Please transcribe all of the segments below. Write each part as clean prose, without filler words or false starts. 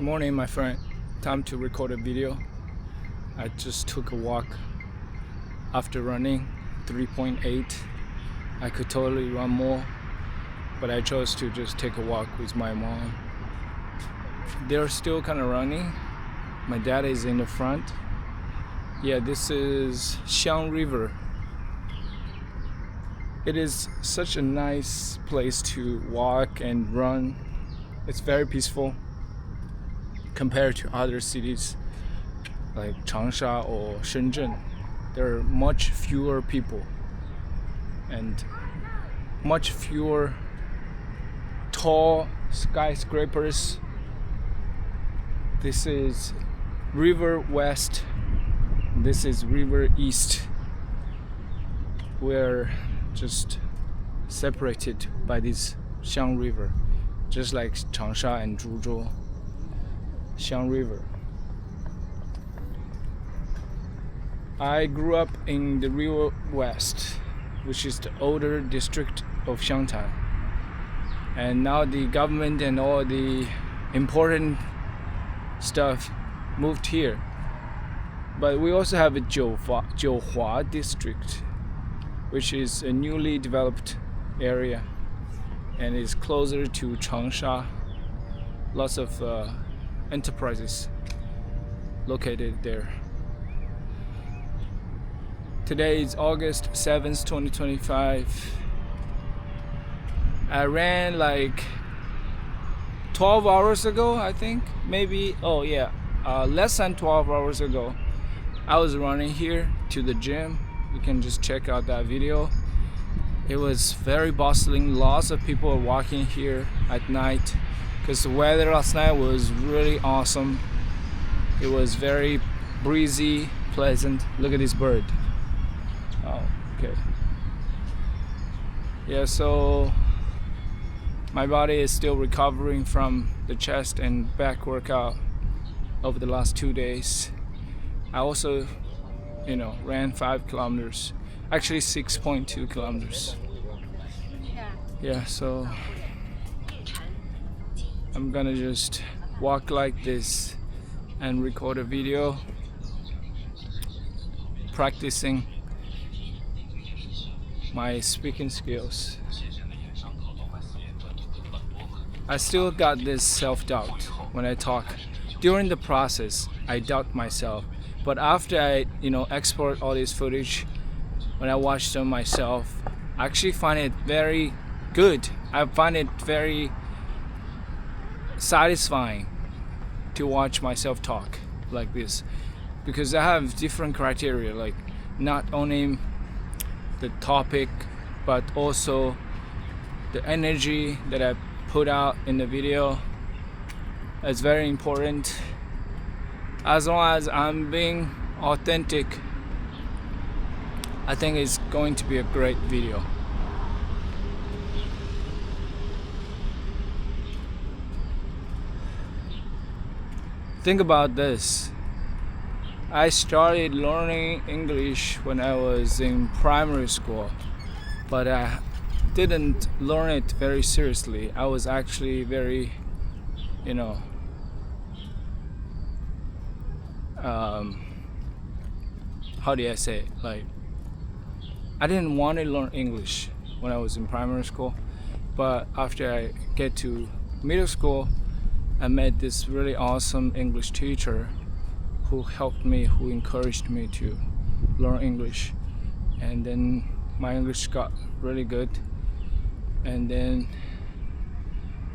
Good morning, my friend. Time to record a video. I just took a walk after running 3.8. I could totally run more, but I chose to just take a walk with my mom. They're still kind of running. My dad is in the front. Yeah, this is Xiang River. It is such a nice place to walk and run. It's very peaceful compared to other cities like Changsha or Shenzhen. There are much fewer people and much fewer tall skyscrapers. This is River West. This is River East. We're just separated by this Xiang River, just like Changsha and Zhuzhou. Xiang River. I grew up in the River West, which is the older district of Xiangtan, and now the government and all the important stuff moved here. But we also have a Jiuhua district, which is a newly developed area and is closer to Changsha. Lots of enterprises located there. Today is August 7th, 2025. I ran like 12 hours ago, I think. Maybe, less than 12 hours ago. I was running here to the gym. You can just check out that video. It was very bustling. Lots of people are walking here at night because the weather last night was really awesome. It was very breezy, pleasant. Look at this bird. Oh, okay. Yeah, so my body is still recovering from the chest and back workout over the last 2 days. I also, ran 5 kilometers, actually 6.2 kilometers. Yeah, so I'm gonna just walk like this and record a video practicing my speaking skills. I still got this self-doubt when I talk. During the process, I doubt myself. But after I, export all this footage, when I watch them myself, I actually find it very good. I find it very satisfying to watch myself talk like this, because I have different criteria, like not only the topic, but also the energy that I put out in the video. It's very important. As long as I'm being authentic, I think it's going to be a great video. Think about this. I started learning English when I was in primary school, but I didn't learn it very seriously. I was actually very, how do I say it? Like, I didn't want to learn English when I was in primary school, but after I get to middle school, I met this really awesome English teacher who helped me, who encouraged me to learn English. And then my English got really good. And then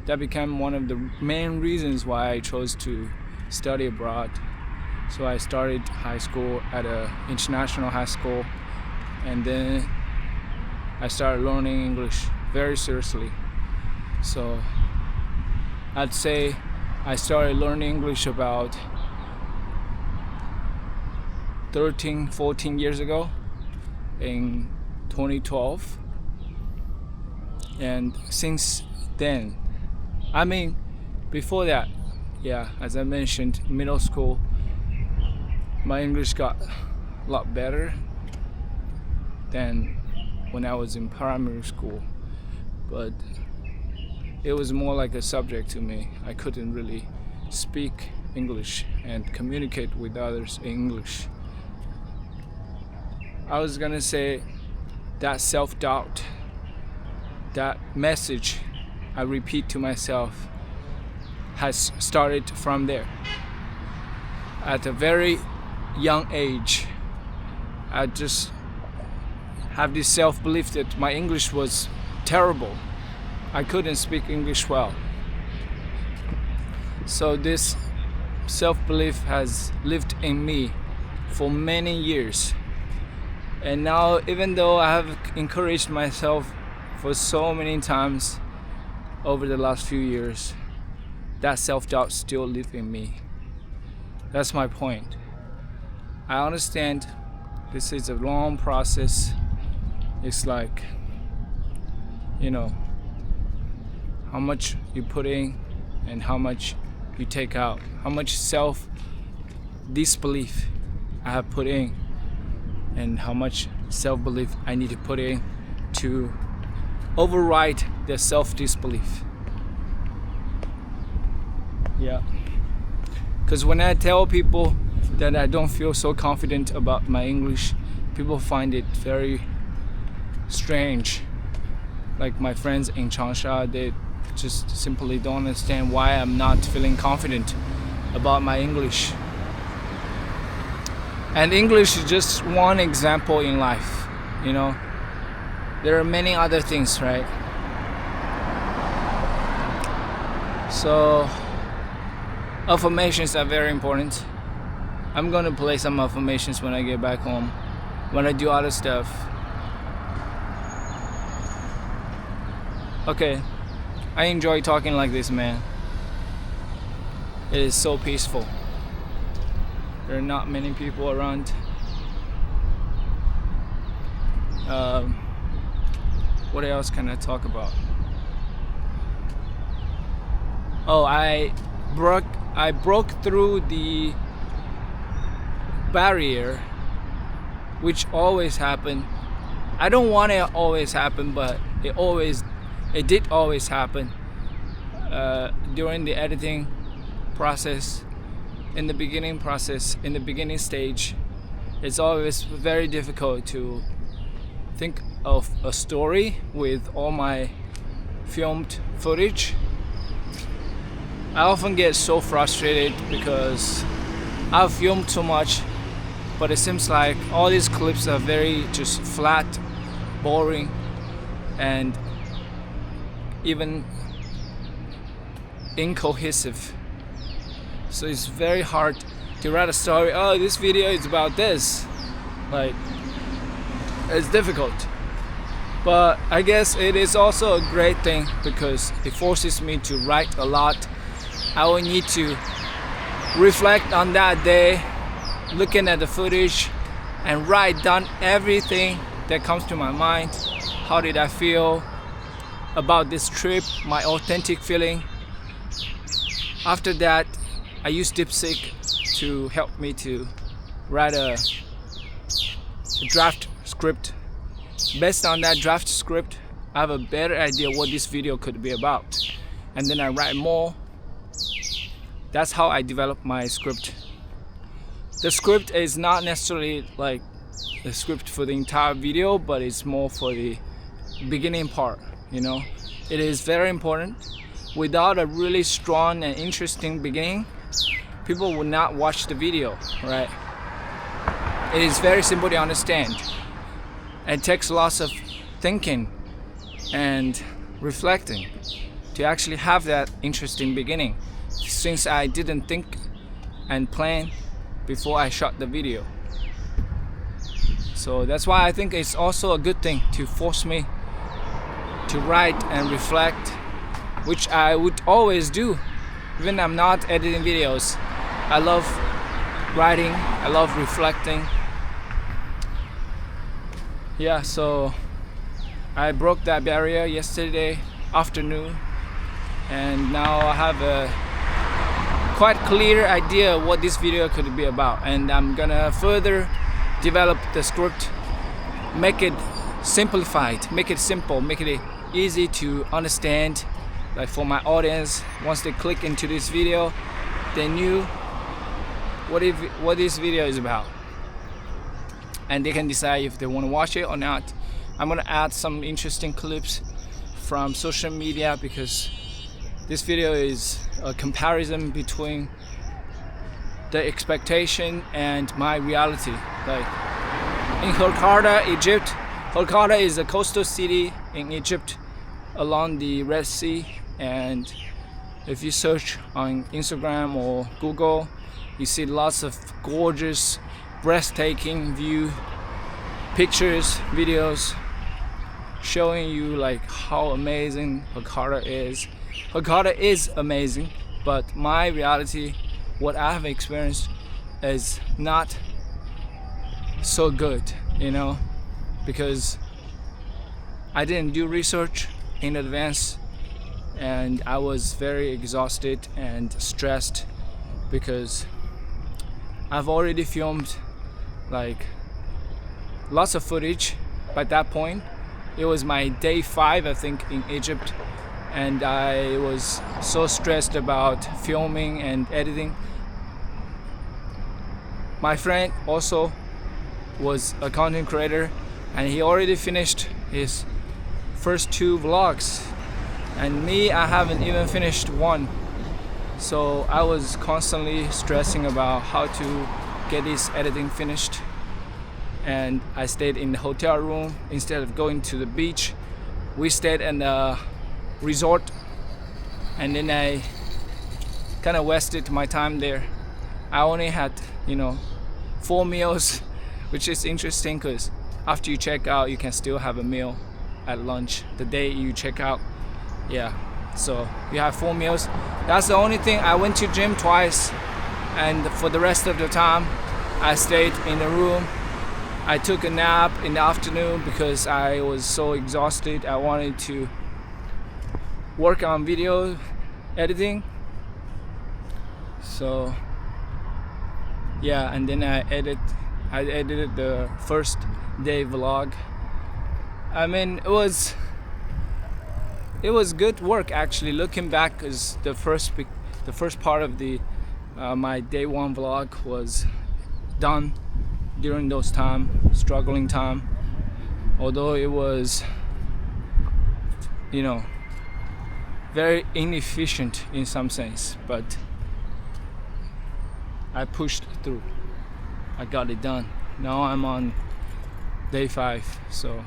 that became one of the main reasons why I chose to study abroad. So I started high school at an international high school, and then I started learning English very seriously. So I'd say I started learning English about 13-14 years ago in 2012. And since then, before that, as I mentioned, middle school, my English got a lot better than when I was in primary school, but it was more like a subject to me. I couldn't really speak English and communicate with others in English. I was gonna say that self-doubt, that message I repeat to myself has started from there. At a very young age, I just have this self-belief that my English was terrible. I couldn't speak English well. So this self-belief has lived in me for many years. And now, even though I have encouraged myself for so many times over the last few years, that self-doubt still lives in me. That's my point. I understand this is a long process. It's like, how much you put in and how much you take out, how much self-disbelief I have put in and how much self-belief I need to put in to override the self-disbelief. Yeah. Because when I tell people that I don't feel so confident about my English, people find it very strange. Like my friends in Changsha, they just simply don't understand why I'm not feeling confident about my English. And English is just one example in life, There are many other things, right? So, affirmations are very important. I'm gonna play some affirmations when I get back home, when I do other stuff. Okay, I enjoy talking like this, man. It is so peaceful. There are not many people around. What else can I talk about? Oh, I broke through the barrier, which always happen. I don't want it always happen, but it did always happen during the editing process. In the beginning stage, it's always very difficult to think of a story with all my filmed footage. I often get so frustrated because I've filmed so much, but it seems like all these clips are very just flat, boring, and even incohesive. So it's very hard to write a story. Oh, this video is about this. Like, it's difficult. But I guess it is also a great thing because it forces me to write a lot. I will need to reflect on that day, looking at the footage, and write down everything that comes to my mind. How did I feel about this trip, my authentic feeling. After that, I use DeepSeek to help me to write a draft script. Based on that draft script, I have a better idea what this video could be about, and then I write more. That's how I develop my script. The script is not necessarily like the script for the entire video, but it's more for the beginning part, It is very important. Without a really strong and interesting beginning, people will not watch the video, right? It is very simple to understand. It takes lots of thinking and reflecting to actually have that interesting beginning, since I didn't think and plan before I shot the video. So that's why I think it's also a good thing to force me to write and reflect, which I would always do even I'm not editing videos. I love writing, I love reflecting. Yeah, so I broke that barrier yesterday afternoon, and now I have a quite clear idea what this video could be about, and I'm gonna further develop the script, make it simplified, make it simple, make it easy to understand, like for my audience. Once they click into this video, they knew what this video is about, and they can decide if they want to watch it or not. I'm gonna add some interesting clips from social media because this video is a comparison between the expectation and my reality. Like in Hurghada, Egypt. Hurghada is a coastal city in Egypt along the Red Sea, and if you search on Instagram or Google, you see lots of gorgeous, breathtaking view, pictures, videos showing you like how amazing Hurghada is. Hurghada is amazing, but my reality, what I have experienced, is not so good, you know, because I didn't do research in advance, and I was very exhausted and stressed because I've already filmed like lots of footage by that point. It was my day 5, I think, in Egypt, and I was so stressed about filming and editing. My friend also was a content creator, and he already finished his first 2 vlogs, and me, I haven't even finished one. So I was constantly stressing about how to get this editing finished, and I stayed in the hotel room instead of going to the beach. We stayed in a resort, and then I kind of wasted my time there. I only had, 4 meals, which is interesting because after you check out, you can still have a meal at lunch the day you check out. Yeah, so you have 4 meals. That's the only thing. I went to gym twice, and for the rest of the time I stayed in the room. I took a nap in the afternoon because I was so exhausted. I wanted to work on video editing. So yeah, and then I edited the first day vlog. I mean, it was good work actually. Looking back, is the first part of the my day 1 vlog was done during those struggling time. Although it was, very inefficient in some sense, but I pushed through. I got it done. Now I'm on day 5, so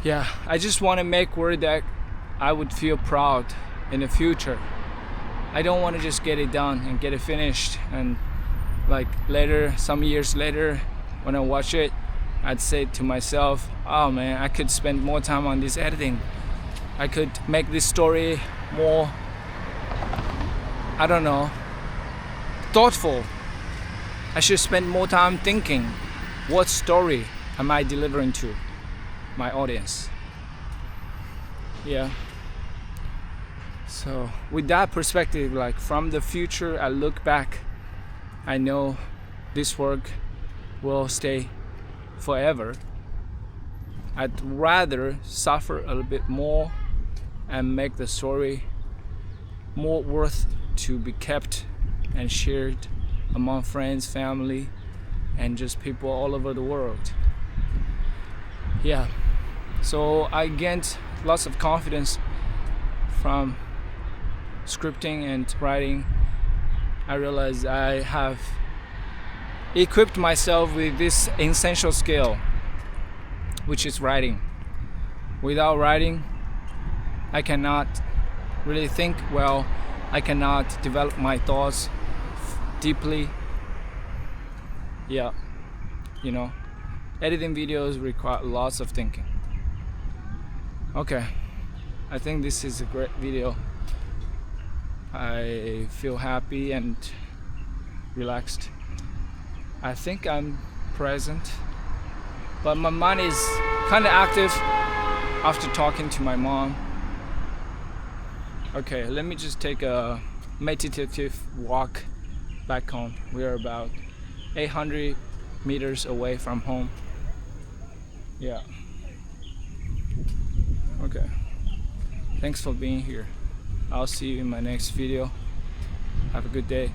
yeah, I just want to make word that I would feel proud in the future. I don't want to just get it done and get it finished, and like later, some years later, when I watch it, I'd say to myself, oh man, I could spend more time on this editing. I could make this story more, I don't know, thoughtful. I should spend more time thinking, what story am I delivering to my audience? Yeah. So with that perspective, like from the future, I look back, I know this work will stay forever. I'd rather suffer a little bit more and make the story more worth to be kept and shared among friends, family, and just people all over the world. Yeah, so I gained lots of confidence from scripting and writing. I realized I have equipped myself with this essential skill, which is writing. Without writing, I cannot really think well. I cannot develop my thoughts deeply. Yeah, editing videos require lots of thinking. Okay, I think this is a great video. I feel happy and relaxed. I think I'm present, but my mind is kind of active after talking to my mom. Okay, let me just take a meditative walk back home. We are about 800 meters away from home. Yeah. Okay. Thanks for being here. I'll see you in my next video. Have a good day.